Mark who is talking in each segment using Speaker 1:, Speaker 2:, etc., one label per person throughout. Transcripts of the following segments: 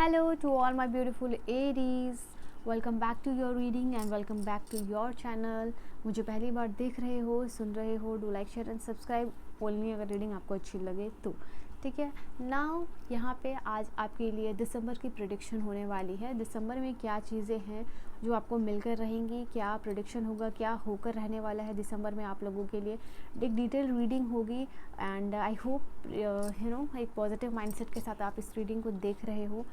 Speaker 1: Hello to all my beautiful Aries. Welcome back to your reading and welcome back to your channel. मुझे पहली बार देख रहे हो, सुन रहे हो, do like share and subscribe only अगर रीडिंग आपको अच्छी लगे तो. ठीक है. नाउ यहाँ पे आज आपके लिए दिसंबर की प्रेडिक्शन होने वाली है. दिसंबर में क्या चीज़ें हैं जो आपको मिलकर रहेंगी, क्या प्रेडिक्शन होगा, क्या होकर रहने वाला है दिसंबर में आप लोगों के लिए. एक डिटेल रीडिंग होगी एंड आई होप एक पॉजिटिव माइंडसेट के साथ आप इस रीडिंग को देख रहे हो.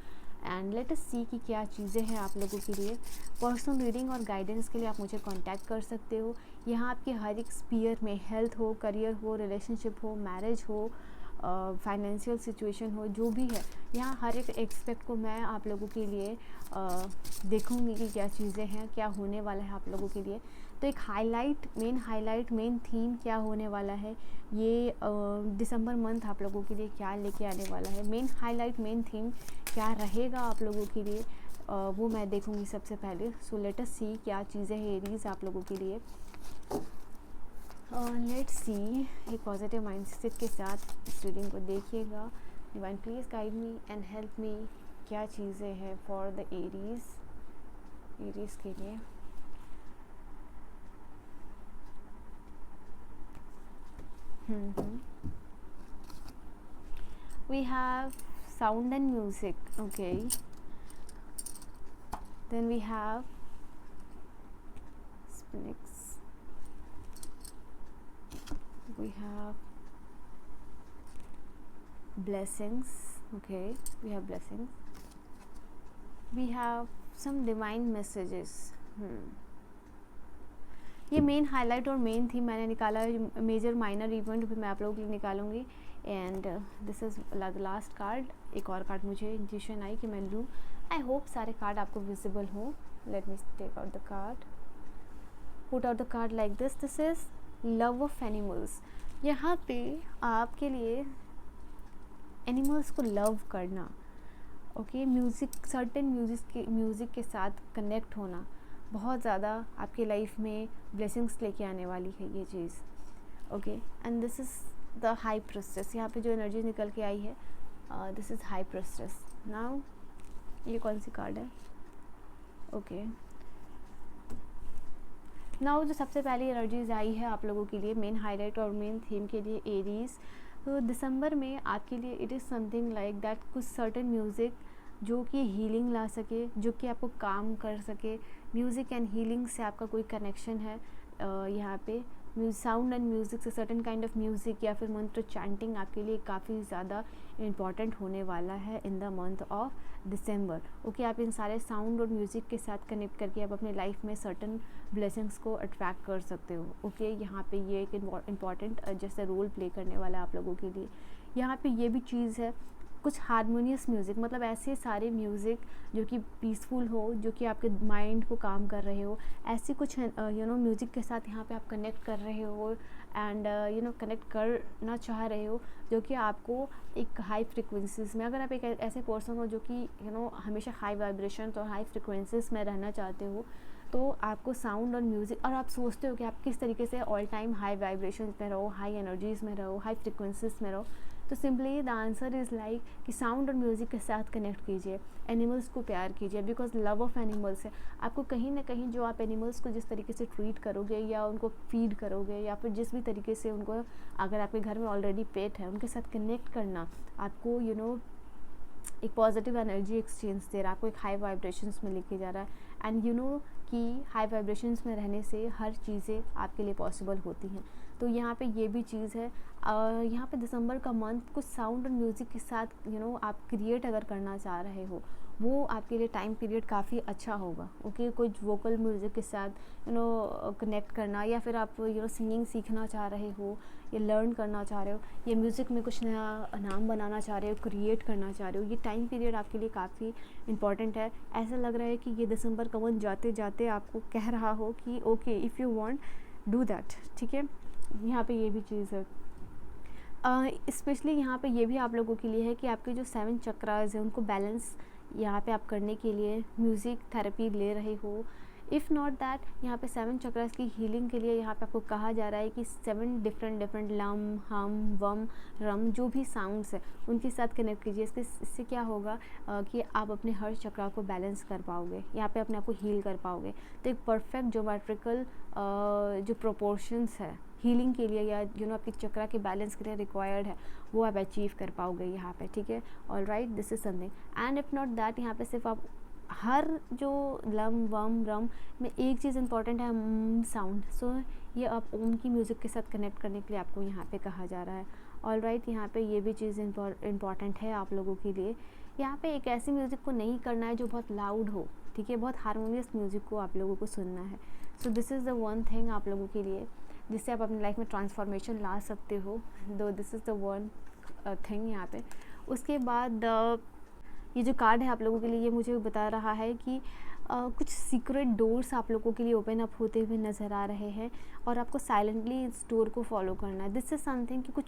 Speaker 1: एंड लेट अस सी कि क्या चीज़ें हैं आप लोगों के लिए. पर्सनल रीडिंग और गाइडेंस के लिए आप मुझे कांटेक्ट कर सकते हो. यहाँ आपके हर एक स्पीयर में, हेल्थ हो, करियर हो, रिलेशनशिप हो, मैरिज हो, फाइनेंशियल सिचुएशन हो, जो भी है, यहाँ हर एक एक्सपेक्ट को मैं आप लोगों के लिए देखूँगी कि क्या चीज़ें हैं, क्या होने वाला है आप लोगों के लिए. तो एक हाईलाइट मेन थीम क्या होने वाला है, ये दिसंबर मंथ आप लोगों के लिए क्या लेके आने वाला है, मेन थीम क्या रहेगा आप लोगों के लिए, वो मैं देखूँगी सबसे पहले. सो लेट अस सी क्या चीज़ें हैं एरीज आप लोगों के लिए. Let's see. एक पॉजिटिव माइंडसेट के साथ इस रीडिंग को देखिएगा. Divine please guide me and help me. क्या चीज़ें हैं फॉर द एरीज के लिए. We have sound and music. Okay. Then we have Spinix. We have blessings. Okay, we have blessings. We have some divine messages. ये main highlight और main theme मैंने निकाला है. मेजर माइनर इवेंट भी मैं आप लोगों के लिए निकालूंगी. And this is last card. एक और कार्ड मुझे इंट्यूशन आई कि मैं लूँ. आई होप सारे कार्ड आपको विजिबल हो. Let me take out the card. Put out the card like this. This is love of animals. यहाँ पे आपके लिए एनिमल्स को लव करना, ओके, म्यूज़िक, सर्टेन म्यूज़िक के साथ कनेक्ट होना बहुत ज़्यादा आपके लाइफ में ब्लेसिंग्स लेके आने वाली है ये चीज़. Okay. And this is the high priestess. यहाँ पे जो एनर्जी निकल के आई है, this is high priestess. Now ये कौन सी कार्ड है? ओके. नाउ जो सबसे पहली एनर्जीज आई है आप लोगों के लिए, मेन हाईलाइट और मेन थीम के लिए एरीज. तो दिसंबर में आपके लिए it is something like that, कुछ सर्टेन म्यूज़िक जो कि हीलिंग ला सके, जो कि आपको काम कर सके. म्यूज़िक एंड हीलिंग से आपका कोई कनेक्शन है. यहाँ पे साउंड एंड म्यूज़िक से सर्टेन काइंड ऑफ म्यूज़िक या फिर मंत्र चैंटिंग आपके लिए काफ़ी ज़्यादा इम्पॉर्टेंट होने वाला है इन the month of December. Okay. आप इन सारे साउंड और म्यूज़िक के साथ कनेक्ट करके आप अपने लाइफ में सर्टेन ब्लेसिंग्स को अट्रैक्ट कर सकते हो. ओके. यहाँ पे ये एक इम्पॉर्टेंट जैसे रोल प्ले करने वाला है आप लोगों के लिए. यहाँ पे ये भी चीज़ है, कुछ हारमोनियस म्यूज़िक, मतलब ऐसे सारे म्यूज़िक जो कि पीसफुल हो, जो कि आपके माइंड को काम कर रहे हो, ऐसी कुछ म्यूज़िक के साथ यहाँ पे आप कनेक्ट कर रहे हो एंड कनेक्ट करना चाह रहे हो, जो कि आपको एक हाई फ्रिक्वेंसीज़ में, अगर आप एक ऐसे पर्सन हो जो कि हमेशा हाई वाइब्रेशन और हाई फ्रिक्वेंसीज़ में रहना चाहते हो, तो आपको साउंड और म्यूज़िक, और आप सोचते हो कि आप किस तरीके से ऑल टाइम हाई वाइब्रेशन में रहो, हाई एनर्जीज़ में रहो, हाई फ्रिक्वेंसीज़ में रहो, तो simply the answer is like कि साउंड और म्यूज़िक के साथ कनेक्ट कीजिए, एनिमल्स को प्यार कीजिए, बिकॉज लव ऑफ एनिमल्स है. आपको कहीं ना कहीं जो आप एनिमल्स को जिस तरीके से ट्रीट करोगे या उनको फीड करोगे या फिर जिस भी तरीके से उनको, अगर आपके घर में ऑलरेडी पेट है, उनके साथ कनेक्ट करना आपको एक पॉजिटिव एनर्जी एक्सचेंज दे रहा है, आपको एक हाई वाइब्रेशंस में लेके जा रहा है. एंड कि हाई वाइब्रेशंस में रहने से हर चीज़ें आपके लिए पॉसिबल होती हैं. तो यहाँ पे ये भी चीज़ है. यहाँ पे दिसंबर का मंथ कुछ साउंड और म्यूज़िक के साथ आप क्रिएट अगर करना चाह रहे हो, वो आपके लिए टाइम पीरियड काफ़ी अच्छा होगा. ओके. कुछ वोकल म्यूज़िक के साथ कनेक्ट करना, या फिर आप सिंगिंग सीखना चाह रहे हो या लर्न करना चाह रहे हो, या म्यूज़िक में कुछ नया नाम बनाना चाह रहे हो, क्रिएट करना चाह रहे हो, ये टाइम पीरियड आपके लिए काफ़ी इंपॉर्टेंट है. ऐसा लग रहा है कि ये दिसंबर का मंथ जाते जाते आपको कह रहा हो कि okay, if you want do that. ठीक है. यहाँ पे ये भी चीज़ है. स्पेशली यहाँ पे ये भी आप लोगों के लिए है कि आपके जो 7 चक्रास हैं उनको बैलेंस यहाँ पे आप करने के लिए म्यूज़िक थेरेपी ले रहे हो, इफ़ नॉट दैट, यहाँ पे 7 चक्रास की हीलिंग के लिए यहाँ पे आपको कहा जा रहा है कि 7 डिफरेंट लम, हम, वम, रम, जो भी साउंड्स है उनके साथ कनेक्ट कीजिए। इससे क्या होगा कि आप अपने हर चक्रा को बैलेंस कर पाओगे, यहाँ पे अपने आप को हील कर पाओगे। तो एक परफेक्ट ज्योमेट्रिकल जो प्रोपोर्शंस है हीलिंग के लिए, या आपकी चक्रा के बैलेंस के लिए रिक्वायर्ड है, वो आप अचीव कर पाओगे यहाँ पे, ठीक है। All right, this is something. And if not that, यहाँ पे सिर्फ आप हर जो लम, वम, रम में एक चीज़ इंपॉर्टेंट है, साउंड। सो ये आप ओम की म्यूज़िक के साथ कनेक्ट करने के लिए आपको यहाँ पे कहा जा रहा है। ऑल राइट, यहाँ पे ये भी चीज़ इम्पॉर्टेंट है आप लोगों के लिए। यहाँ पे एक ऐसी म्यूज़िक को नहीं करना है जो बहुत लाउड हो, ठीक है, बहुत हारमोनियस म्यूज़िक को आप लोगों को सुनना है। So this is the one thing आप लोगों के लिए जिससे आप अपनी लाइफ में ट्रांसफॉर्मेशन ला सकते हो। दो this is the one thing यहाँ पे। उसके बाद ये जो कार्ड है आप लोगों के लिए, ये मुझे बता रहा है कि कुछ सीक्रेट डोर्स आप लोगों के लिए ओपन अप होते हुए नज़र आ रहे हैं और आपको साइलेंटली इस डोर को फॉलो करना है। दिस इज़ समथिंग कि कुछ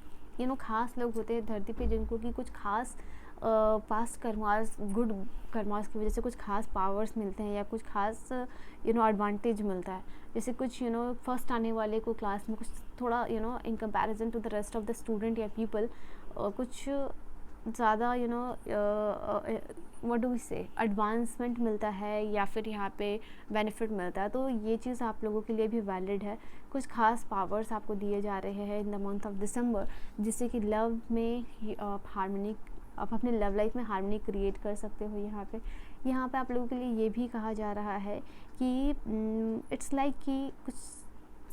Speaker 1: खास लोग होते हैं धरती पे जिनको कि कुछ खास पास्ट कर्मास, गुड कर्मास की वजह से कुछ खास पावर्स मिलते हैं या कुछ खास एडवांटेज मिलता है। जैसे कुछ फर्स्ट आने वाले को क्लास में कुछ थोड़ा in comparison to the rest of the student या पीपल कुछ ज़्यादा what do we say advancement मिलता है या फिर यहाँ पे बेनिफिट मिलता है। तो ये चीज़ आप लोगों के लिए भी वैलिड है। कुछ खास पावर्स आपको दिए जा रहे हैं इन द मंथ ऑफ दिसंबर, जिससे कि लव में हार्मनी, आप अपने लव लाइफ में हार्मनी क्रिएट कर सकते हो। यहाँ पे आप लोगों के लिए ये भी कहा जा रहा है कि इट्स लाइक कि कुछ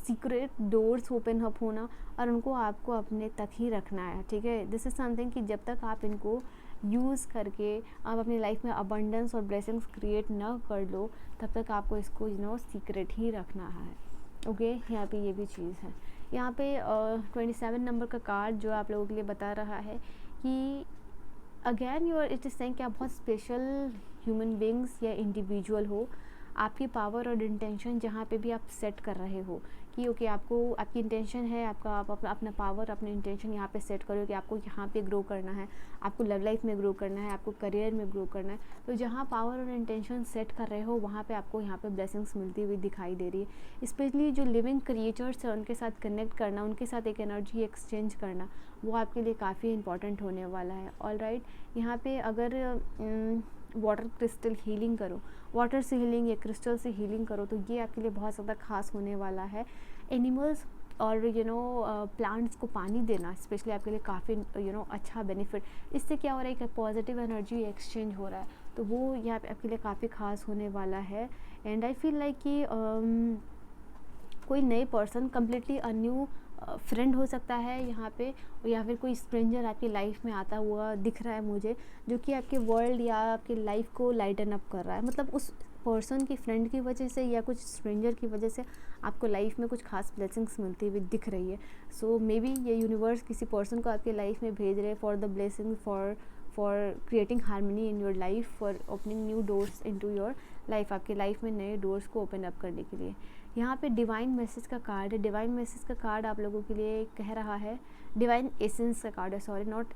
Speaker 1: सीक्रेट डोर्स ओपन अप होना और उनको आपको अपने तक ही रखना है, ठीक है। दिस इज़ समथिंग कि जब तक आप इनको यूज़ करके आप अपनी लाइफ में अबंडेंस और ब्लेसिंग्स क्रिएट ना कर लो, तब तक आपको इसको सीक्रेट ही रखना है। ओके, यहाँ पे ये भी चीज़ है। यहाँ पे 27 नंबर का कार्ड जो आप लोगों के लिए बता रहा है कि अगेन इट इज़ सेइंग कि आप बहुत स्पेशल ह्यूमन बींग्स या इंडिविजुअल हो। आपकी पावर और इंटेंशन जहाँ पे भी आप सेट कर रहे हो कि ओके आपकी इंटेंशन है, आप अपना पावर, अपने इंटेंशन यहाँ पे सेट करो कि आपको यहाँ पे ग्रो करना है, आपको लव लाइफ में ग्रो करना है, आपको करियर में ग्रो करना है। तो जहाँ पावर और इंटेंशन सेट कर रहे हो वहाँ पे आपको यहाँ पे ब्लेसिंग्स मिलती हुई दिखाई दे रही है। स्पेशली जो लिविंग क्रिएचर्स है उनके साथ कनेक्ट करना, उनके साथ एक एनर्जी एक्सचेंज करना, वो आपके लिए काफ़ी इंपॉर्टेंट होने वाला है। ऑल राइट, यहाँ पे अगर वाटर क्रिस्टल हीलिंग करो, वाटर से हीलिंग या क्रिस्टल से हीलिंग करो, तो ये आपके लिए बहुत ज़्यादा खास होने वाला है। एनिमल्स और प्लांट्स को पानी देना स्पेशली आपके लिए काफ़ी अच्छा बेनिफिट। इससे क्या हो रहा है कि पॉजिटिव एनर्जी एक्सचेंज हो रहा है, तो वो यहाँ पे आपके लिए काफ़ी खास होने वाला है। एंड आई फील लाइक कि कोई नए person, completely a new friend हो सकता है यहाँ पे, या फिर कोई स्ट्रेंजर आपकी लाइफ में आता हुआ दिख रहा है मुझे, जो कि आपके वर्ल्ड या आपकी लाइफ को लाइटन अप कर रहा है। मतलब उस पर्सन की, फ्रेंड की वजह से या कुछ स्ट्रेंजर की वजह से आपको लाइफ में कुछ खास ब्लेसिंग्स मिलती हुई दिख रही है। सो मे बी ये यूनिवर्स किसी पर्सन को आपके लाइफ में भेज रहे हैं for the blessing, for creating harmony in your life, for opening new doors into your life, आपके लाइफ में नए डोर्स को ओपन अप करने के लिए। यहाँ पे डिवाइन मैसेज का कार्ड है। डिवाइन मैसेज का कार्ड आप लोगों के लिए कह रहा है, डिवाइन एसेंस का कार्ड है, sorry not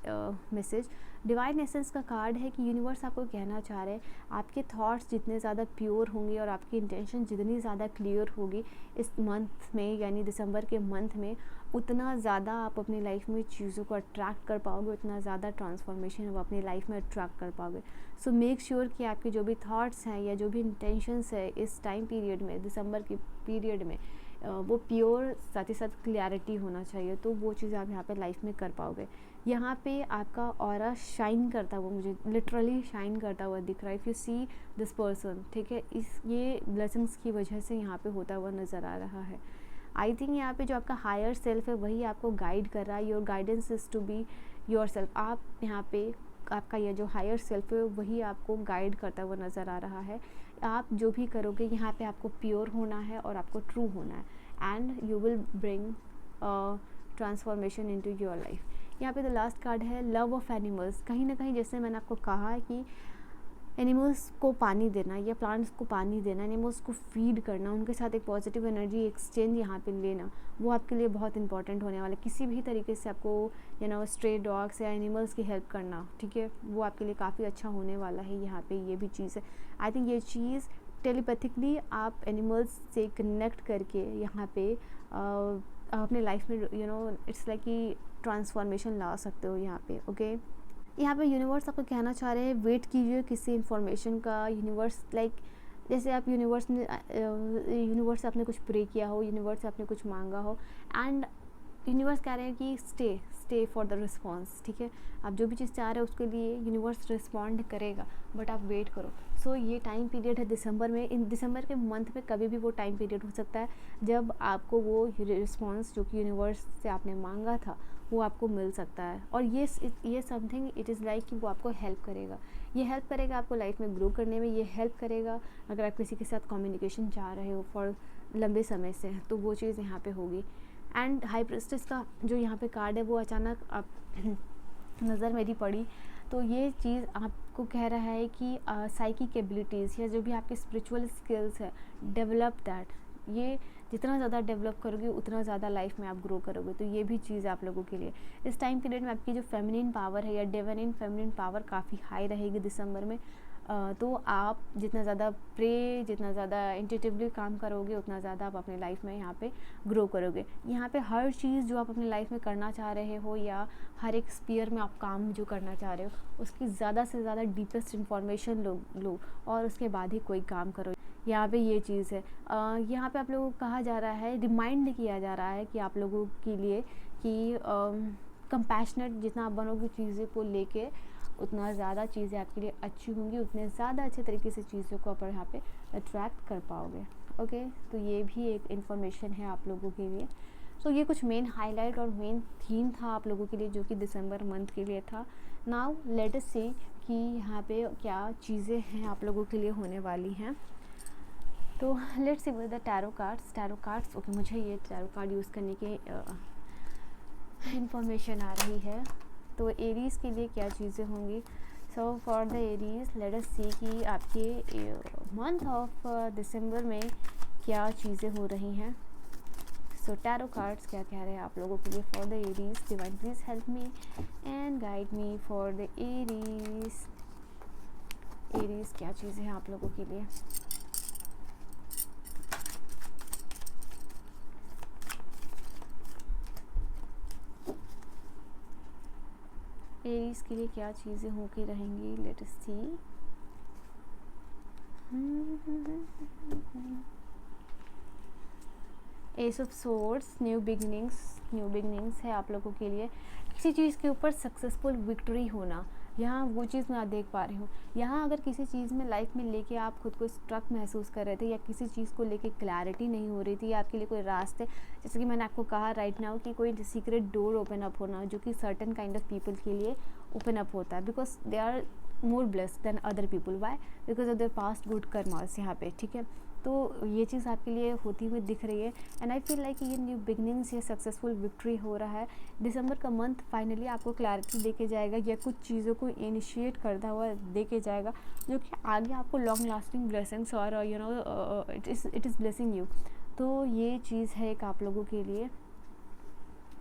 Speaker 1: message, divine essence का कार्ड है कि यूनिवर्स आपको कहना चाह रहे हैं आपके थॉट्स जितने ज़्यादा प्योर होंगे और आपकी इंटेंशन जितनी ज़्यादा क्लियर होगी इस मंथ में, यानी दिसंबर के मंथ में, उतना ज़्यादा आप अपनी लाइफ में चीज़ों को अट्रैक्ट कर पाओगे, उतना ज़्यादा ट्रांसफॉर्मेशन आप अपनी लाइफ में अट्रैक्ट कर पाओगे। सो मेक श्योर कि आपके जो भी थॉट्स हैं या जो भी इंटेंशंस है इस टाइम पीरियड में, दिसंबर की पीरियड में, वो प्योर, साथ ही साथ क्लैरिटी होना चाहिए, तो वो चीज़ आप यहाँ पे लाइफ में कर पाओगे। यहाँ पे आपका ऑरा शाइन करता हुआ, मुझे लिटरली शाइन करता हुआ दिख रहा है। If you see this person, ठीक है, ये ब्लेसिंग्स की वजह से यहाँ पे होता हुआ नज़र आ रहा है। आई थिंक यहाँ पे जो आपका हायर सेल्फ है वही आपको गाइड कर रहा है। Your guidance is to be yourself. आप यहाँ पे, आपका ये जो हायर सेल्फ है वही आपको गाइड करता हुआ नज़र आ रहा है। आप जो भी करोगे यहाँ पे आपको प्योर होना है और आपको ट्रू होना है, and you will bring transformation into your life. यहाँ पे द लास्ट कार्ड है लव ऑफ एनिमल्स। कहीं ना कहीं जैसे मैंने आपको कहा है कि एनिमल्स को पानी देना या प्लांट्स को पानी देना, एनिमल्स को फीड करना, उनके साथ एक पॉजिटिव एनर्जी एक्सचेंज यहाँ पे लेना, वो आपके लिए बहुत इंपॉर्टेंट होने वाला है। किसी भी तरीके से आपको स्ट्रे डॉग्स या एनिमल्स की हेल्प करना, ठीक है, वो आपके लिए काफ़ी अच्छा होने वाला है। यहाँ पे ये भी चीज़ है। आई थिंक ये चीज़ टेलीपैथिकली आप एनिमल्स से कनेक्ट करके यहाँ पे अपने लाइफ में इट्स लाइक कि ट्रांसफॉर्मेशन ला सकते हो यहाँ पे। ओके, यहाँ पे यूनिवर्स आपको कहना चाह रहे हैं वेट कीजिए किसी इन्फॉर्मेशन का। यूनिवर्स लाइक जैसे आप यूनिवर्स से आपने कुछ प्रे किया हो, यूनिवर्स से आपने कुछ मांगा हो, एंड यूनिवर्स कह रहे हैं कि स्टे फॉर द रिस्पॉन्स। ठीक है, आप जो भी चीज़ चाह रहे हो उसके लिए यूनिवर्स रिस्पॉन्ड करेगा, बट आप वेट करो। सो ये टाइम पीरियड है दिसंबर में। इन दिसंबर के मंथ में कभी भी वो टाइम पीरियड हो सकता है जब आपको वो रिस्पॉन्स जो कि यूनिवर्स से आपने मांगा था वो आपको मिल सकता है। और ये समथिंग इट इज़ लाइक कि वो आपको हेल्प करेगा। ये हेल्प करेगा आपको लाइफ में ग्रो करने में। ये हेल्प करेगा अगर आप किसी के साथ कम्युनिकेशन चाह रहे हो फॉर लंबे समय से, तो वो चीज़ यहाँ पे होगी। एंड हाई प्रिस्टेस का जो यहाँ पे कार्ड है वो अचानक आप नज़र मेरी पड़ी, तो ये चीज़ आपको कह रहा है कि साइकिक एबिलिटीज़ या जो भी आपके स्पिरिचुअल स्किल्स है, डेवलप दैट। ये जितना ज़्यादा डेवलप करोगे उतना ज़्यादा लाइफ में आप ग्रो करोगे। तो ये भी चीज़ आप लोगों के लिए इस टाइम पीरियड में आपकी जो फेमिनिन पावर है या डिवाइन फेमिनिन पावर काफ़ी हाई रहेगी दिसंबर में। तो आप जितना ज़्यादा जितना ज़्यादा इंट्यूटिवली काम करोगे उतना ज़्यादा आप अपने लाइफ में यहाँ पे ग्रो करोगे। यहाँ पे हर चीज़ जो आप अपने लाइफ में करना चाह रहे हो या हर एक स्पीयर में आप काम जो करना चाह रहे हो उसकी ज़्यादा से ज़्यादा डीपेस्ट इन्फॉर्मेशन लो और उसके बाद ही कोई काम करो। यहाँ पे ये चीज़ है। यहाँ पे आप लोगों को कहा जा रहा है, रिमाइंड किया जा रहा है कि आप लोगों के लिए कि कंपैशनेट जितना आप बनोगे चीज़ों को लेके उतना ज़्यादा चीज़ें आपके लिए अच्छी होंगी, उतने ज़्यादा अच्छे तरीके से चीज़ों को आप यहाँ पे अट्रैक्ट कर पाओगे। ओके, तो ये भी एक इन्फॉर्मेशन है आप लोगों के लिए। तो ये कुछ मेन हाईलाइट और मेन थीम था आप लोगों के लिए जो कि दिसंबर मंथ के लिए था। नाउ लेट अस सी कि यहाँ पे क्या चीज़ें हैं आप लोगों के लिए होने वाली हैं। तो let's see with the tarot cards. Okay, मुझे ये टैरो कार्ड यूज़ करने की इंफॉर्मेशन आ रही है। तो एरीज़ के लिए क्या चीज़ें होंगी। So for the Aries let us see कि आपके मंथ ऑफ दिसंबर में क्या चीज़ें हो रही हैं। सो टैरो कार्ड्स क्या कह रहे हैं आप लोगों के लिए for the Aries. Divine please help me and guide me for the Aries. Aries क्या चीज़ें हैं आप लोगों के लिए। एरीज़ के लिए क्या चीज़ें होके रहेंगी, let us see. Ace of swords, new beginnings है आप लोगों के लिए। किसी चीज़ के ऊपर सक्सेसफुल विक्ट्री होना, यहाँ वो चीज़ मैं देख पा रही हूँ। यहाँ अगर किसी चीज़ में लाइफ में लेके आप खुद को स्ट्रक महसूस कर रहे थे या किसी चीज़ को लेके क्लैरिटी नहीं हो रही थी या आपके लिए कोई रास्ते, जैसे कि मैंने आपको कहा राइट नाउ कि कोई सीक्रेट डोर ओपन अप होना जो कि सर्टेन काइंड ऑफ पीपल के लिए ओपन अप होता है because they are more blessed than other people. Why? Because of their past good karmas यहाँ पे। ठीक है, तो ये चीज़ आपके लिए होती हुई दिख रही है एंड आई फील लाइक ये न्यू बिगनिंग्स या सक्सेसफुल विक्ट्री हो रहा है। दिसंबर का मंथ फाइनली आपको क्लैरिटी दे के जाएगा या कुछ चीज़ों को इनिशिएट करता हुआ दे के जाएगा जो कि आगे आपको लॉन्ग लास्टिंग ब्लेसिंग्स और इट इज़ ब्लेसिंग यू। तो ये चीज़ है एक आप लोगों के लिए।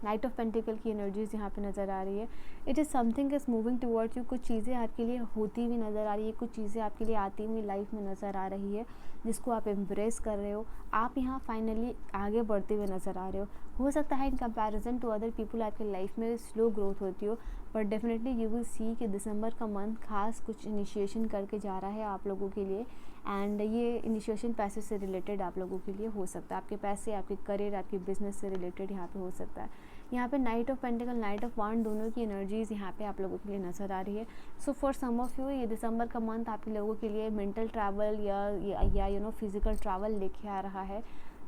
Speaker 1: नाइट ऑफ पेंटिकल की एनर्जीज यहाँ पे नज़र आ रही है। It is something is moving towards you. कुछ चीज़ें आपके लिए होती हुई नज़र आ रही है, कुछ चीज़ें आपके लिए आती हुई लाइफ में नज़र आ रही है जिसको आप एम्ब्रेस कर रहे हो। आप यहाँ फाइनली आगे बढ़ते हुए नज़र आ रहे हो सकता है in comparison to other people आपकी लाइफ में स्लो ग्रोथ होती हो, but definitely you will see कि दिसंबर का मंथ खास कुछ इनिशिएशन करके जा रहा है आप लोगों के लिए। एंड ये इनिशिएशन पैसे से रिलेटेड आप लोगों के लिए हो सकता है। आपके पैसे, आपके करियर, आपके बिजनेस से रिलेटेड यहाँ पे हो सकता है। यहाँ पे knight of pentacle, knight of wand दोनों की एनर्जीज यहाँ पे आप लोगों के लिए नज़र आ रही है। So for some of you ये दिसंबर का मंथ आप लोगों के लिए मेंटल ट्रैवल या फिजिकल ट्रैवल लेके आ रहा है।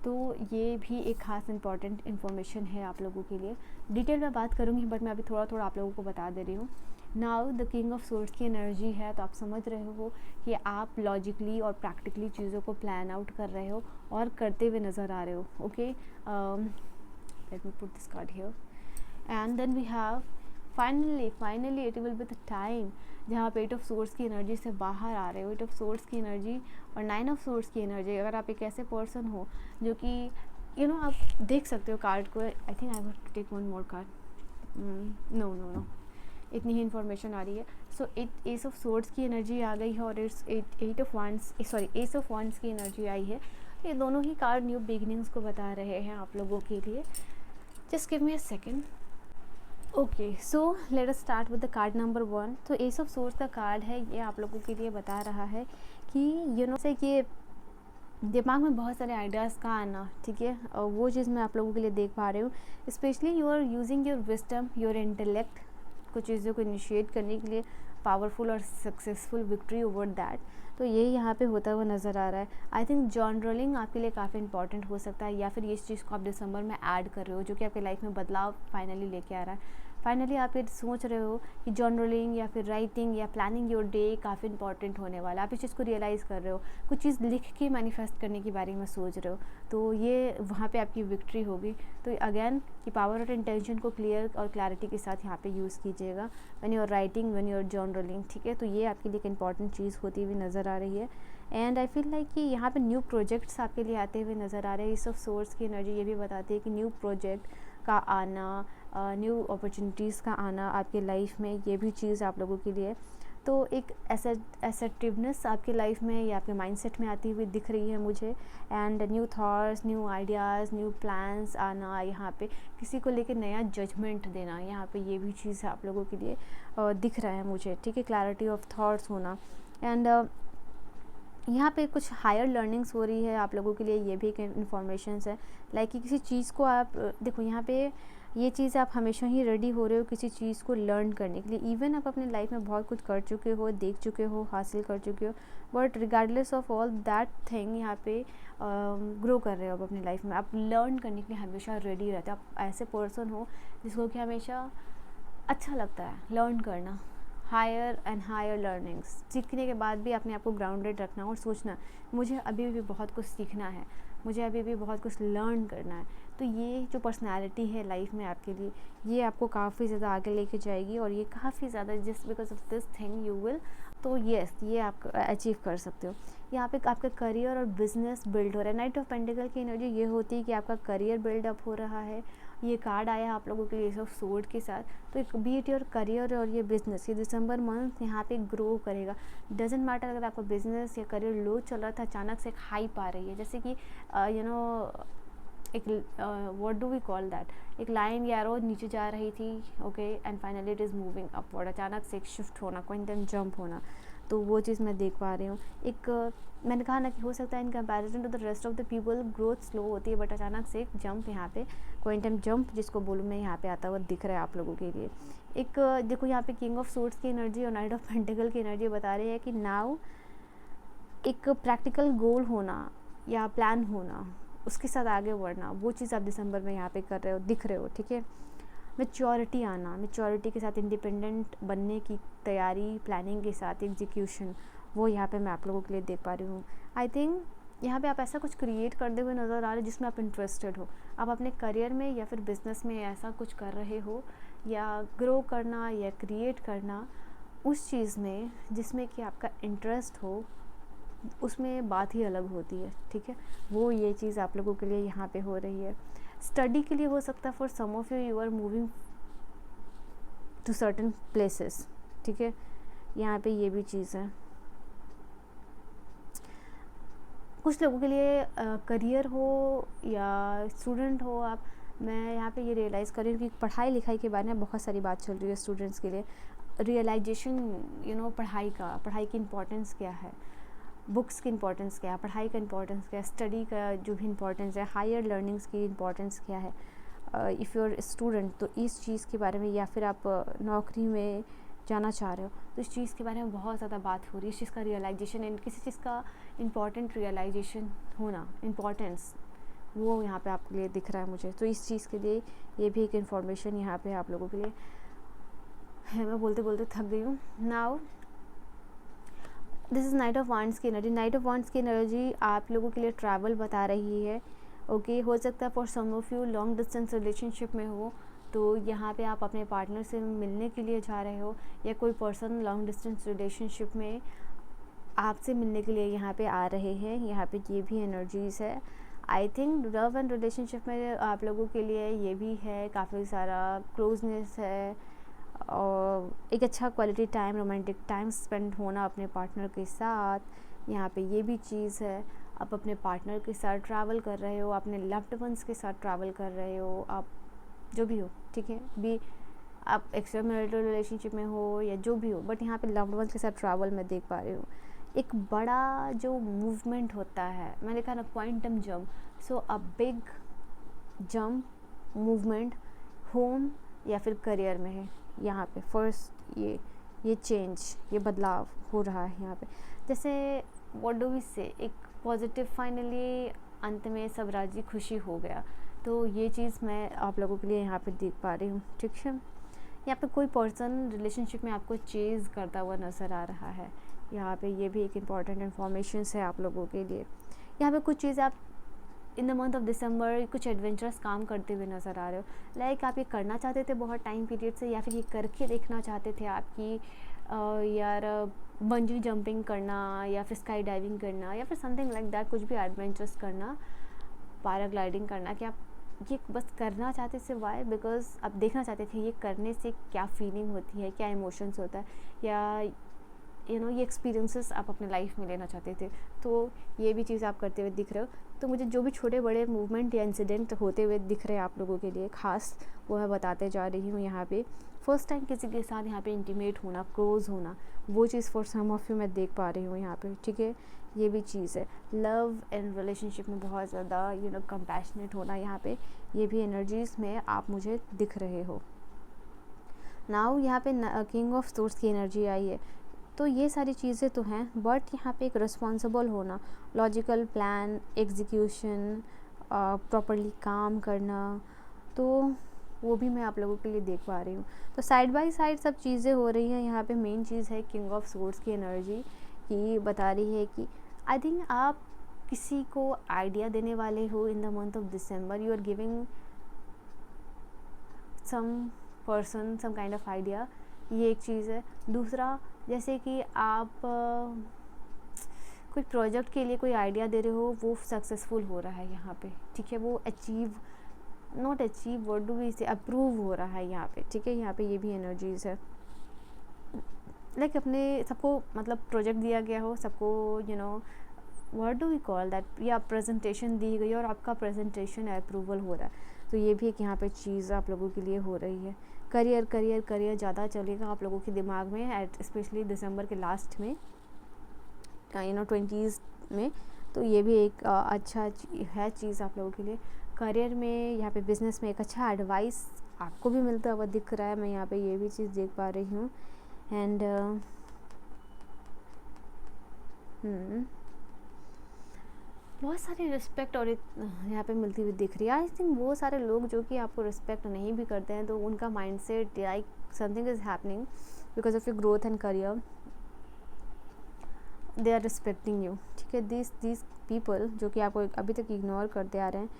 Speaker 1: तो ये भी एक खास इंपॉर्टेंट इन्फॉर्मेशन है आप लोगों के लिए। डिटेल में बात करूँगी बट मैं अभी थोड़ा थोड़ा आप लोगों को बता दे रही हूँ। Now the king of swords की एनर्जी है, तो आप समझ रहे हो कि आप लॉजिकली और प्रैक्टिकली चीज़ों को प्लान आउट कर रहे हो और करते हुए नज़र आ रहे हो। Okay, let me put this card here and then we have finally it will be the time जहाँ आप 8 ऑफ सोर्ड्स की एनर्जी से बाहर आ रहे हो। 8 ऑफ सोर्ड्स की एनर्जी और 9 ऑफ सोर्ड्स की एनर्जी, अगर आप एक ऐसे पर्सन हो जो कि आप देख सकते हो कार्ड को। I think I want to take one more card. No इतनी ही इन्फॉर्मेशन आ रही है। सो एस ऑफ सोर्ड्स की एनर्जी आ गई है और it's eight of wands, sorry ace of wands की एनर्जी आई है। ये दोनों ही कार्ड न्यू बिगिनिंग्स को बता रहे हैं आप लोगों के लिए। Just give me a second. Okay, so let us start with the card number 1। तो एस ऑफ सोर्ड्स का कार्ड है, ये आप लोगों के लिए बता रहा है कि से कि दिमाग में बहुत सारे आइडियाज़ का आना, ठीक है, और वो चीज़ मैं आप लोगों के लिए देख पा रही हूँ। Specially you are using your wisdom, your intellect, कुछ चीज़ों को इनिशिएट करने के लिए, पावरफुल और सक्सेसफुल विक्ट्री ओवर दैट। तो ये यहाँ पे होता हुआ नज़र आ रहा है। आई थिंक जर्नलिंग आपके लिए काफ़ी इंपॉर्टेंट हो सकता है, या फिर इस चीज़ को आप दिसंबर में ऐड कर रहे हो, जो कि आपके लाइफ में बदलाव फाइनली लेके आ रहा है। फाइनली आप ये सोच रहे हो कि जर्नलिंग या फिर राइटिंग या प्लानिंग योर डे काफ़ी इंपॉर्टेंट होने वाला है। आप इस चीज़ को रियलाइज़ कर रहे हो, कुछ चीज़ लिख के मैनिफेस्ट करने के बारे में सोच रहे हो, तो ये वहाँ पे आपकी विक्ट्री होगी। तो अगेन कि पावर और इंटेंशन को क्लियर और क्लैरिटी के साथ यहाँ पे यूज़ कीजिएगा when you are writing, when you are journaling, ठीक है। तो ये आपके लिए एक इंपॉर्टेंट चीज़ होती हुई नज़र आ रही है। एंड आई फील लाइक कि यहाँ पे न्यू प्रोजेक्ट्स आपके लिए आते हुए नज़र आ रहे हैं। इस ऑफ सोर्स की एनर्जी ये भी बताती है कि न्यू प्रोजेक्ट का आना, न्यू अपॉर्चुनिटीज़ का आना आपके लाइफ में, ये भी चीज़ आप लोगों के लिए। तो एक एसेटिवनेस आपके लाइफ में या आपके माइंडसेट में आती हुई दिख रही है मुझे। And new thoughts, new ideas, new plans आना, यहाँ पे किसी को लेकर नया जजमेंट देना, यहाँ पे ये भी चीज़ आप लोगों के लिए दिख रहा है मुझे, ठीक है। क्लैरिटी ऑफ थॉट्स होना। एंड यहाँ पे कुछ हायर लर्निंग्स हो रही है आप लोगों के लिए, ये भी एक इन्फॉर्मेशन है। लाइक कि किसी चीज़ को आप देखो, यहाँ पे ये चीज़ आप हमेशा ही रेडी हो रहे हो किसी चीज़ को लर्न करने के लिए। इवन आप अपने लाइफ में बहुत कुछ कर चुके हो, देख चुके हो, हासिल कर चुके हो, but regardless of all that thing यहाँ पे ग्रो कर रहे हो आप अपनी लाइफ में। आप लर्न करने के लिए हमेशा रेडी रहते हो। आप ऐसे पर्सन हो जिसको कि हमेशा अच्छा लगता है लर्न करना, हायर एंड हायर लर्निंग्स। सीखने के बाद भी अपने आप को ग्राउंडेड रखना और सोचना मुझे अभी भी बहुत कुछ सीखना है, मुझे अभी भी बहुत कुछ लर्न करना है। तो ये जो पर्सनालिटी है लाइफ में आपके लिए, ये आपको काफ़ी ज़्यादा आगे लेके जाएगी और ये काफ़ी ज़्यादा just because of this thing you will, तो येस ये आप अचीव कर सकते हो। यहाँ पे आपका करियर और बिजनेस बिल्ड हो रहा है। नाइट ऑफ पेंटिकल की एनर्जी ये होती है कि आपका करियर बिल्डअप हो रहा है। ये कार्ड आया आप लोगों के लिए एस ऑफ सोर्ड के साथ। तो एक बीट योर करियर और ये बिज़नेस, ये दिसंबर मंथ यहाँ पे ग्रो करेगा। डजेंट मैटर अगर आपका बिज़नेस या करियर लो चल रहा था, अचानक से एक हाइप आ रही है, जैसे कि एक what do we call that, एक लाइन या एरो नीचे जा रही थी, okay, and finally it is moving upward. अचानक से एक शिफ्ट होना, क्विंटम जंप होना, तो वो चीज़ मैं देख पा रही हूँ। एक मैंने कहा ना कि हो सकता है in comparison to the rest of the people growth slow होती है, बट अचानक से एक जंप यहाँ पे, क्विंटम जंप जिसको बोलूँ मैं, यहाँ पे आता हुआ दिख रहा है आप लोगों के लिए। एक देखो यहाँ पे किंग ऑफ सोर्ड्स की एनर्जी और नाइट ऑफ पेंटिकल की एनर्जी बता रही है कि नाउ एक प्रैक्टिकल गोल होना या प्लान होना, उसके साथ आगे बढ़ना, वो चीज़ आप दिसंबर में यहाँ पे कर रहे हो, दिख रहे हो, ठीक है। मैच्योरिटी आना, मैच्योरिटी के साथ इंडिपेंडेंट बनने की तैयारी, प्लानिंग के साथ एग्जीक्यूशन, वो यहाँ पे मैं आप लोगों के लिए देख पा रही हूँ। आई थिंक यहाँ पे आप ऐसा कुछ क्रिएट करते हुए नज़र आ रहे हो जिसमें आप इंटरेस्टेड हो। आप अपने करियर में या फिर बिजनेस में ऐसा कुछ कर रहे हो, या ग्रो करना या क्रिएट करना उस चीज़ में जिसमें कि आपका इंटरेस्ट हो, उसमें बात ही अलग होती है, ठीक है। वो ये चीज़ आप लोगों के लिए यहाँ पे हो रही है। स्टडी के लिए हो सकता है, for some of you are moving to certain places, ठीक है। यहाँ पे ये भी चीज़ है। कुछ लोगों के लिए करियर हो या स्टूडेंट हो आप, मैं यहाँ पे ये रियलाइज़ कर रही हूँ कि पढ़ाई लिखाई के बारे में बहुत सारी बात चल रही है स्टूडेंट्स के लिए। रियलाइजेशन पढ़ाई की इम्पोर्टेंस क्या है, बुक्स की इम्पोर्टेंस क्या है, पढ़ाई का इम्पोर्टेंस क्या है, स्टडी का जो भी इम्पोर्टेंस है, हायर लर्निंग्स की इम्पोर्टेंस क्या है। इफ़ यू आर स्टूडेंट तो इस चीज़ के बारे में, या फिर आप नौकरी में जाना चाह रहे हो तो इस चीज़ के बारे में बहुत ज़्यादा बात हो रही है। इस चीज़ का रियलाइजेशन, किसी चीज़ का इम्पॉर्टेंट रियलाइजेशन होना, इम्पॉर्टेंस, वो यहाँ पे आपके लिए दिख रहा है मुझे। तो इस चीज़ के लिए ये भी एक इन्फॉर्मेशन यहाँ पे आप लोगों के लिए है। मैं बोलते बोलते थक गई हूँ। Now this is night of wands की एनर्जी। नाइट ऑफ वांड्स की एनर्जी आप लोगों के लिए ट्रैवल बता रही है, ओके। हो सकता है for some of you long distance relationship में हो, तो यहाँ पे आप अपने पार्टनर से मिलने के लिए जा रहे हो, या कोई पर्सन लॉन्ग डिस्टेंस रिलेशनशिप में आपसे मिलने के लिए यहाँ पे आ रहे हैं। यहाँ पे ये भी एनर्जीज़ है। I think love and relationship में आप लोगों के लिए ये भी है, काफ़ी सारा क्लोजनेस है, और एक अच्छा quality time, romantic time spend होना अपने पार्टनर के साथ, यहाँ पे ये भी चीज़ है। आप अपने पार्टनर के साथ ट्रैवल कर रहे हो, अपने लव्ड वंस के साथ ट्रैवल कर रहे हो, आप जो भी हो, ठीक है, भी आप एक्स्ट्रा मैरिटल रिलेशनशिप में हो या जो भी हो, बट यहाँ पे लव्ड वंस के साथ ट्रैवल मैं देख पा रही हूँ। एक बड़ा जो मूवमेंट होता है, मैंने कहा ना quantum jump, so a big jump movement home या फिर करियर में है यहाँ पे। फर्स्ट ये चेंज, ये बदलाव हो रहा है यहाँ पे। जैसे व्हाट डू वी से, एक पॉजिटिव फाइनली अंत में सब राजी खुशी हो गया। तो ये चीज़ मैं आप लोगों के लिए यहाँ पे देख पा रही हूँ, ठीक है। यहाँ पे कोई पर्सन रिलेशनशिप में आपको चेज़ करता हुआ नज़र आ रहा है यहाँ पे, ये भी एक इम्पॉर्टेंट इन्फॉर्मेशन है आप लोगों के लिए। यहाँ पे कुछ चीज़ आप इन द मंथ ऑफ दिसंबर कुछ एडवेंचरस काम करते हुए नज़र आ रहे हो। लाइक आप ये करना चाहते थे बहुत टाइम पीरियड से, या फिर ये करके देखना चाहते थे आपकी यार बंजी जंपिंग करना या फिर स्काई डाइविंग करना या फिर समथिंग लाइक दैट, कुछ भी एडवेंचरस करना, पैराग्लाइडिंग करना, कि आप ये बस करना चाहते थे। वाई? बिकॉज आप देखना चाहते थे ये करने से क्या फीलिंग होती है, क्या इमोशंस होता है, या ये एक्सपीरियंसेस आप अपने लाइफ में लेना चाहते थे। तो ये भी चीज़ आप करते हुए दिख रहे हो। तो मुझे जो भी छोटे बड़े मूवमेंट या इंसिडेंट होते हुए दिख रहे हैं आप लोगों के लिए खास, वो मैं बताते जा रही हूँ यहाँ पे। फर्स्ट टाइम किसी के साथ यहाँ पे इंटीमेट होना, क्लोज होना, वो चीज़ फॉर सम ऑफ यू मैं देख पा रही हूँ यहाँ पे, ठीक है। ये भी चीज़ है। लव एंड रिलेशनशिप में बहुत ज़्यादा कंपैशनेट होना, यहाँ पे ये भी एनर्जीज़ में आप मुझे दिख रहे हो। नाउ यहाँ पे किंग ऑफ सोर्स की एनर्जी आई है। तो ये सारी चीज़ें तो हैं, बट यहाँ पे एक रिस्पॉन्सिबल होना, लॉजिकल प्लान, एग्जीक्यूशन, प्रॉपरली काम करना, तो वो भी मैं आप लोगों के लिए देख पा रही हूँ। तो साइड बाय साइड सब चीज़ें हो रही हैं यहाँ पे। मेन चीज़ है किंग ऑफ सोर्ड्स की एनर्जी, कि बता रही है कि आई थिंक आप किसी को आइडिया देने वाले हो in the month of December. You are giving some person some kind of idea, ये एक चीज़ है। दूसरा, जैसे कि आप कोई प्रोजेक्ट के लिए कोई आइडिया दे रहे हो, वो सक्सेसफुल हो रहा है यहाँ पे, ठीक है। वो not achieve, what do we say, approve हो रहा है यहाँ पे, ठीक है। यहाँ पे ये भी एनर्जीज है। लाइक अपने सबको मतलब प्रोजेक्ट दिया गया हो, सबको what do we call that, या प्रेजेंटेशन दी गई और आपका प्रेजेंटेशन अप्रूवल हो रहा है। तो ये भी एक यहाँ पे चीज़ आप लोगों के लिए हो रही है। करियर करियर करियर ज़्यादा चलेगा आप लोगों के दिमाग में, स्पेशली दिसंबर के लास्ट में, 20s में। तो ये भी एक अच्छा है चीज़ आप लोगों के लिए। करियर में यहाँ पे, बिजनेस में एक अच्छा एडवाइस आपको भी मिलता हुआ दिख रहा है, मैं यहाँ पे ये भी चीज़ देख पा रही हूँ। एंड बहुत सारी रिस्पेक्ट और यहाँ पे मिलती हुई दिख रही है। आई थिंक वो सारे लोग जो कि आपको रिस्पेक्ट नहीं भी करते हैं, तो उनका mindset like something is happening because of your growth and career, they are respecting you, ठीक है। दिस पीपल जो कि आपको अभी तक इग्नोर करते आ रहे हैं,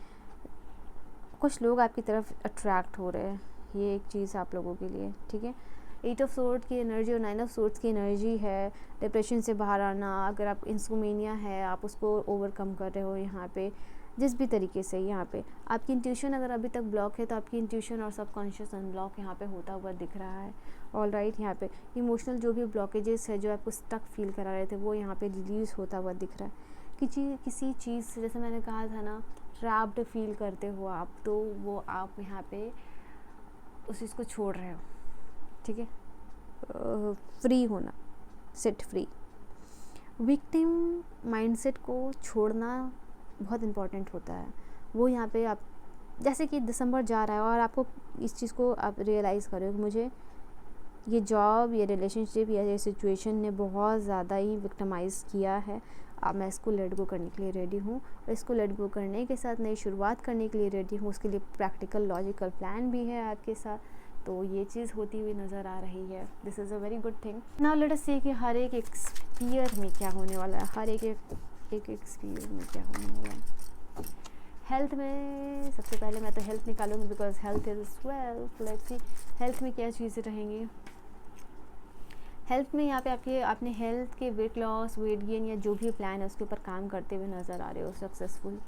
Speaker 1: कुछ लोग आपकी तरफ अट्रैक्ट हो रहे हैं, ये एक चीज़ आप लोगों के लिए, ठीक है। 8 ऑफ सोर्ड्स की एनर्जी और 9 ऑफ सोर्ड्स की एनर्जी है डिप्रेशन से बाहर आना। अगर आप इंसोमेनिया है, आप उसको ओवरकम कर रहे हो यहाँ पे, जिस भी तरीके से यहाँ पे आपकी इंट्यूशन अगर अभी तक ब्लॉक है, तो आपकी इंट्यूशन और सबकॉन्शियस अनब्लॉक यहाँ पे होता हुआ दिख रहा है। ऑल राइट, यहाँ पे इमोशनल जो भी ब्लॉकेजेस है, जो आपको स्टक फील करा रहे थे, वो यहाँ पे रिलीज़ होता हुआ दिख रहा है। किसी चीज़ से, जैसे मैंने कहा था ना, ट्रैप्ड फील करते हो आप, तो वो आप यहाँ पे उस चीज़ को छोड़ रहे हो, ठीक है। फ्री होना, सेट फ्री। विक्टिम माइंडसेट को छोड़ना बहुत इम्पॉर्टेंट होता है। वो यहाँ पे आप, जैसे कि दिसंबर जा रहा है और आपको इस चीज़ को आप रियलाइज़ करो कि मुझे ये जॉब, ये रिलेशनशिप या ये सिचुएशन ने बहुत ज़्यादा ही विक्टिमाइज़ किया है। अब मैं इसको लेट गो करने के लिए रेडी हूँ, और इसको लेट गो करने के साथ नई शुरुआत करने के लिए रेडी हूँ। उसके लिए प्रैक्टिकल लॉजिकल प्लान भी है आपके साथ, तो ये चीज़ होती हुई नज़र आ रही है। This is a very good thing. Now let us see कि हर एक स्फीयर में क्या होने वाला है, हर एक स्फीयर में क्या होने वाला है। हेल्थ में सबसे पहले मैं तो हेल्थ निकालूंगी, because health is wealth. Let's see health में क्या चीज़ें रहेंगी। हेल्थ में यहाँ पे आपने हेल्थ के वेट लॉस, वेट गेन या जो भी प्लान है उसके ऊपर काम करते हुए नज़र आ रहे हो सक्सेसफुल,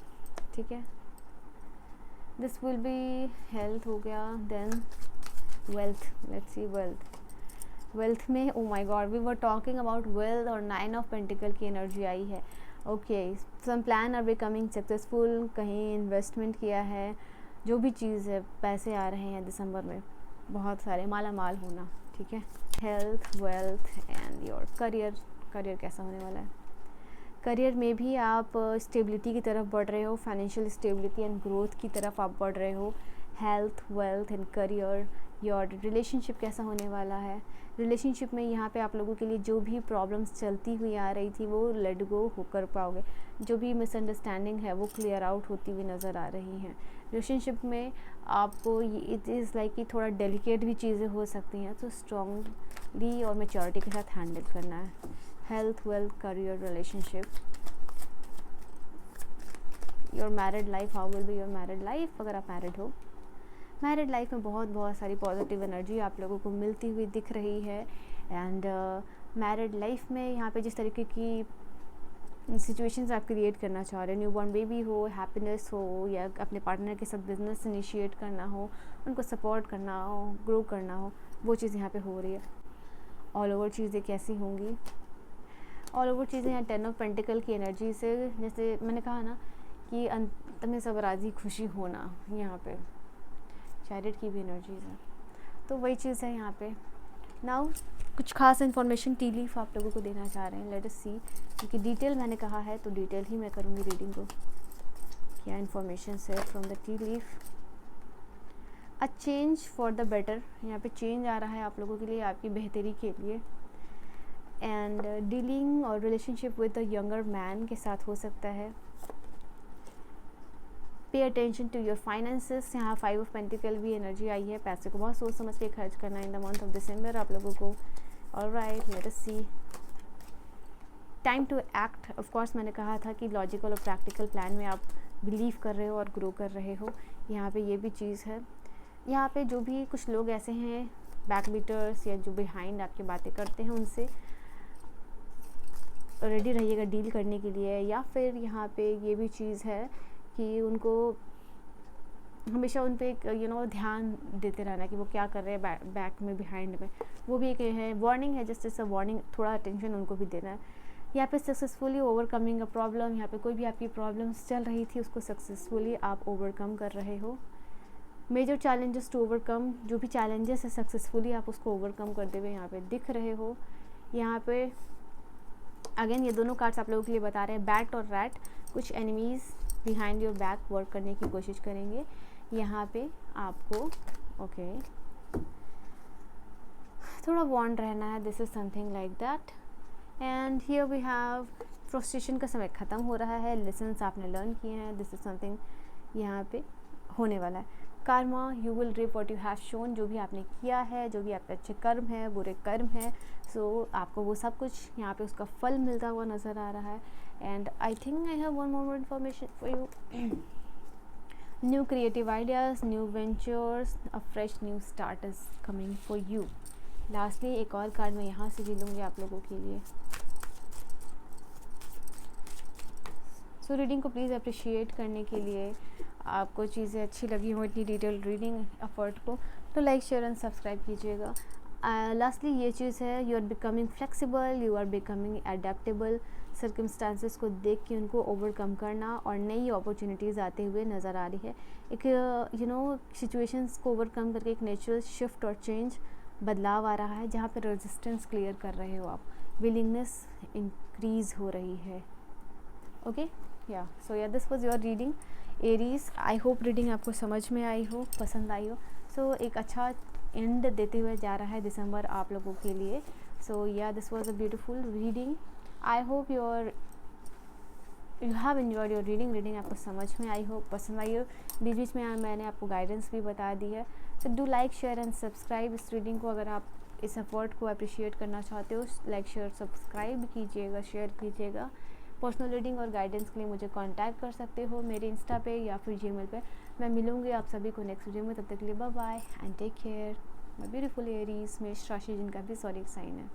Speaker 1: ठीक है। दिस विल बी हेल्थ हो गया। Then wealth, let's see wealth. Wealth में oh my god, we were talking about wealth और 9 ऑफ पेंटिकल की एनर्जी आई है। Okay, some plan are becoming successful, कहीं इन्वेस्टमेंट किया है, जो भी चीज़ है, पैसे आ रहे हैं दिसंबर में बहुत सारे, माला माल होना, ठीक है। Health, wealth and your career. Career कैसा होने वाला है? करियर में भी आप स्टेबिलिटी की तरफ बढ़ रहे हो, फाइनेंशियल स्टेबिलिटी एंड ग्रोथ की तरफ आप बढ़ रहे हो। Health, wealth and career. Your relationship कैसा होने वाला है? रिलेशनशिप में यहाँ पे आप लोगों के लिए जो भी प्रॉब्लम्स चलती हुई आ रही थी वो लेट गो होकर पाओगे, जो भी मिसअंडरस्टैंडिंग है वो क्लियर आउट होती हुई नज़र आ रही हैं। रिलेशनशिप में आपको इट इज़ लाइक कि थोड़ा डेलिकेट भी चीज़ें हो सकती हैं, तो स्ट्रॉन्गली और मैच्योरिटी के साथ हैंडल करना है। Health, wealth, career, relationship. Your married life, how will be your married life? अगर आप मैरिड हो, मैरिड लाइफ में बहुत सारी पॉजिटिव एनर्जी आप लोगों को मिलती हुई दिख रही है। एंड मैरिड लाइफ में यहाँ पे जिस तरीके की सिचुएशंस आप क्रिएट करना चाह रहे हो, न्यूबॉर्न बेबी हो, हैप्पीनेस हो, या अपने पार्टनर के साथ बिजनेस इनिशिएट करना हो, उनको सपोर्ट करना हो, ग्रो करना हो, वो चीज़ यहाँ पे हो रही है। ऑल ओवर चीज़ें कैसी होंगी? ऑल ओवर चीज़ें यहाँ 10 ऑफ पेंटिकल की एनर्जी से, जैसे मैंने कहा ना कि अंत में सब राज़ी खुशी होना, यहाँ पे चैरिट की भी एनर्जीज है, तो वही चीज़ है यहाँ पे। नाउ कुछ खास इन्फॉर्मेशन टी लीफ आप लोगों को देना चाह रहे हैं, लेट अस सी, क्योंकि डिटेल मैंने कहा है तो डिटेल ही मैं करूँगी रीडिंग को। क्या इन्फॉर्मेशन है from the T leaf? A change for the better, यहाँ पे चेंज आ रहा है आप लोगों के लिए, आपकी बेहतरी के लिए। एंड डीलिंग और relationship with the younger man के साथ हो सकता है। Pay attention to your finances, यहाँ 5 ऑफ पेंटिकल भी एनर्जी आई है, पैसे को बहुत सोच समझ के खर्च करना in the month of December आप लोगों को। Alright, let us see. Time to act, of course मैंने कहा था कि लॉजिकल और प्रैक्टिकल प्लान में आप बिलीव कर रहे हो और ग्रो कर रहे हो, यहाँ पे ये भी चीज़ है। यहाँ पे जो भी कुछ लोग ऐसे हैं बैक बीटर्स या जो बिहाइंड आपकी बातें करते हैं, उनसे रेडी रहिएगा डील करने के लिए। या फिर यहाँ पे ये भी चीज़ है कि उनको हमेशा उन पे एक ध्यान देते रहना कि वो क्या कर रहे हैं बैक में, बिहाइंड में, वो भी एक है वार्निंग है, जस्ट इस वार्निंग, थोड़ा अटेंशन उनको भी देना है। यहाँ पे सक्सेसफुली ओवरकमिंग अ प्रॉब्लम, यहाँ पे कोई भी आपकी प्रॉब्लम्स चल रही थी उसको सक्सेसफुली आप ओवरकम कर रहे हो। मेजर चैलेंजेस टू ओवरकम, जो भी चैलेंजेस है सक्सेसफुली आप उसको ओवरकम करते हुए यहाँ पे दिख रहे हो। यहाँ पे अगेन ये दोनों कार्ड्स आप लोगों के लिए बता रहे हैं, बैट और रैट, कुछ enemies behind your back work करने की कोशिश करेंगे यहाँ पे आपको। ओके, थोड़ा वॉन्ड रहना है, this is something like that. And here we have frustration का समय ख़त्म हो रहा है, लेसन्स आपने लर्न किए हैं, दिस इज़ समथिंग यहाँ पे होने वाला है। Karma, you will reap what you have sown, जो भी आपने किया है, जो भी आपके अच्छे कर्म है, बुरे कर्म है, सो आपको वो सब कुछ यहाँ पे उसका फल मिलता हुआ नज़र आ रहा है। And I think I have one more information for you. New creative ideas, new ventures, a fresh new start is coming for you. Lastly एक और कार्ड मैं यहाँ से भी लूँगी आप लोगों के लिए। सो रीडिंग को प्लीज़ अप्रिशिएट करने के लिए, आपको चीज़ें अच्छी लगी हो इतनी डिटेल रीडिंग एफर्ट को, तो लाइक शेयर एंड सब्सक्राइब कीजिएगा। लास्टली ये चीज़ है, you are becoming flexible, you are becoming adaptable, circumstances को देख के उनको ओवरकम करना और नई अपॉर्चुनिटीज़ आते हुए नज़र आ रही है। एक सिचुएशंस को ओवरकम करके एक नेचुरल शिफ्ट और चेंज, बदलाव आ रहा है, जहाँ पे रेजिस्टेंस क्लियर कर रहे हो आप, विलिंगनेस इंक्रीज़ हो रही है। ओके, या सो या this was your reading Aries. I hope reading आपको समझ में आई हो, पसंद आई हो। सो एक अच्छा एंड देते हुए जा रहा है दिसंबर आप लोगों के लिए। सो या this was a beautiful reading. I hope you have enjoyed your reading आपको समझ में आई हो, पसंद आई हो। बीच बीच में मैंने आपको गाइडेंस भी बता दी है। So do like share and subscribe इस रीडिंग को। अगर आप इस एफर्ट को अप्रिशिएट करना चाहते हो, लाइक शेयर सब्सक्राइब कीजिएगा, शेयर कीजिएगा। पर्सनल रीडिंग और गाइडेंस के लिए मुझे कांटेक्ट कर सकते हो मेरे इंस्टा पे या फिर जीमेल पे। मैं मिलूँगी आप सभी को नेक्स्ट वीडियो में, तब तक के लिए bye bye and take care. My beautiful Aries, मेष राशि जिनका भी सॉरी साइन है।